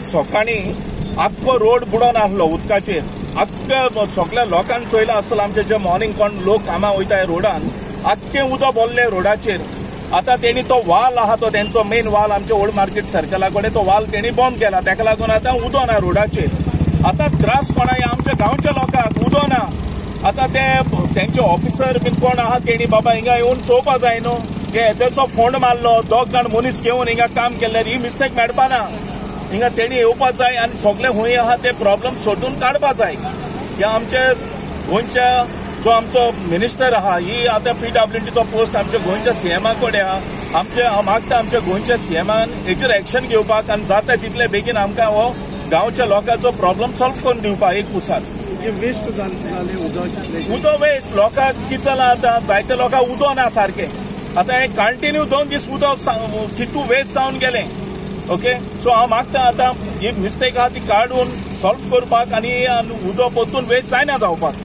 सकाळी आख्खो रोड बुडोन आसलो उदकाचेर. आख्ख्या सगळ्या लोकांक चोयला आसतलो आमचे जे मॉर्निंग कोण लोक कामां वयताय रोडान आख्खे उदक भरले रोडाचेर. आता तेणी तो वाल आहा तो तेंचो मेन वाल आमचे ओल्ड मार्केट सर्कला कडेन तो वाल तेणी बंद केला. ताका लागून आता उदो ना रोडाचेर. आता त्रास कोणाय आमच्या गांवच्या लोकांक उदो ना. आता तेंचे ऑफिसर बीन कोण आहा तेणी बाबा हिंगा येवन चोवपा जाय न्हू की येदोसो फोंड मारलो 2 जाण मनीस घेवन हिंगा काम केल्यार ही मिस्टेक मेळपाना. हिंगा तेणी येवपा जाय आनी सगळे हुंय आहा ते प्रॉब्लेम सोडून काडपा जाय. ह्या आमचे गोंयच्या जो आमचो मिनिस्टर आहा ही आता PWDचो पोस्ट आमच्या गोंयच्या सीएमा कडेन आहा. हांव मागता आमच्या गोंयच्या सीएमान हेचेर एक्शन घेवपाक आनी जाता तितले बेगीन आमकां हो गांवच्या लोकांचो प्रॉब्लेम सॉल्व करून दिवपाक एक पुसात. वेस्ट जाले उदो वेस्ट लोकांक कितें जालां आतां जायते लोकांक उदो ना सारकें. आतां हे कंटिन्यू 2 दीस उदक कितू वेस्ट जावन गेलें. ओके सो हांव मागता आतां ही मिस्टेक आहा ती काडून सॉल्व करपाक आनी उदक परतून वेस्ट जायना जावपाक.